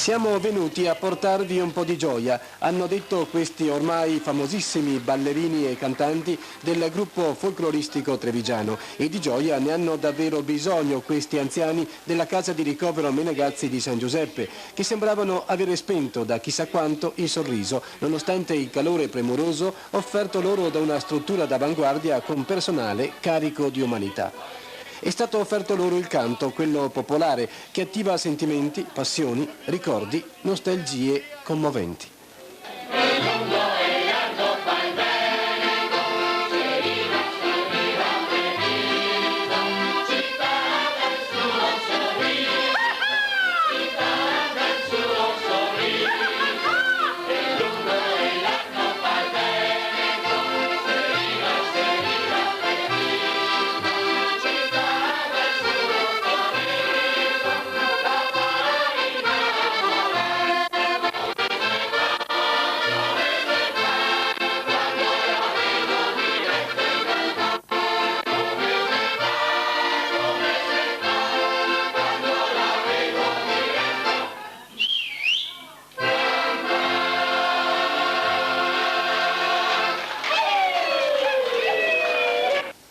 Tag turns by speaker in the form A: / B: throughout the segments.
A: Siamo venuti a portarvi un po' di gioia, hanno detto questi ormai famosissimi ballerini e cantanti del gruppo folcloristico trevigiano, e di gioia ne hanno davvero bisogno questi anziani della casa di ricovero Menegazzi di San Giuseppe, che sembravano avere spento da chissà quanto il sorriso, nonostante il calore premuroso offerto loro da una struttura d'avanguardia con personale carico di umanità. È stato offerto loro il canto, quello popolare, che attiva sentimenti, passioni, ricordi, nostalgie commoventi.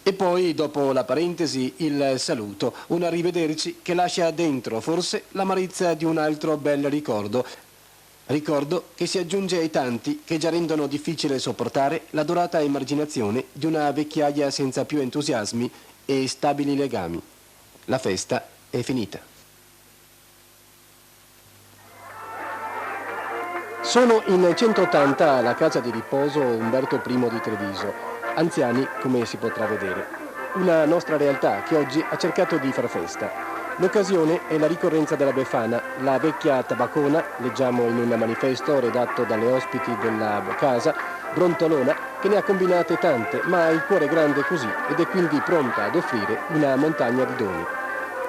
A: E poi, dopo la parentesi, il saluto, un arrivederci che lascia dentro forse l'amarizia di un altro bel ricordo. Ricordo che si aggiunge ai tanti che già rendono difficile sopportare la dorata emarginazione di una vecchiaia senza più entusiasmi e stabili legami. La festa è finita. Sono in 180 alla casa di riposo Umberto I di Treviso. Anziani, come si potrà vedere. Una nostra realtà che oggi ha cercato di far festa. L'occasione è la ricorrenza della Befana, la vecchia tabacona, leggiamo in un manifesto redatto dalle ospiti della casa, brontolona, che ne ha combinate tante, ma ha il cuore grande così ed è quindi pronta ad offrire una montagna di doni.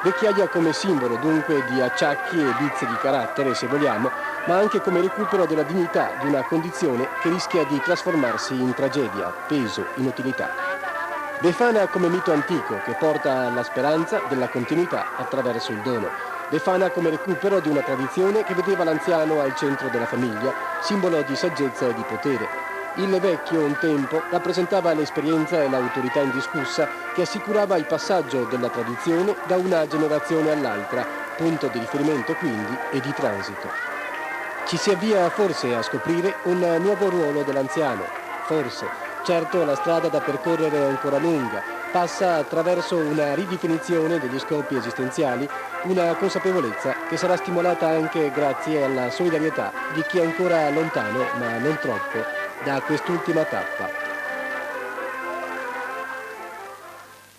A: Vecchiaia come simbolo dunque di acciacchi e vizi di carattere, se vogliamo, ma anche come recupero della dignità di una condizione che rischia di trasformarsi in tragedia, peso, inutilità. Befana come mito antico che porta alla speranza della continuità attraverso il dono. Befana come recupero di una tradizione che vedeva l'anziano al centro della famiglia, simbolo di saggezza e di potere. Il vecchio, un tempo, rappresentava l'esperienza e l'autorità indiscussa che assicurava il passaggio della tradizione da una generazione all'altra, punto di riferimento quindi e di transito. Ci si avvia forse a scoprire un nuovo ruolo dell'anziano, forse. Certo la strada da percorrere è ancora lunga, passa attraverso una ridefinizione degli scopi esistenziali, una consapevolezza che sarà stimolata anche grazie alla solidarietà di chi è ancora lontano, ma non troppo, da quest'ultima tappa.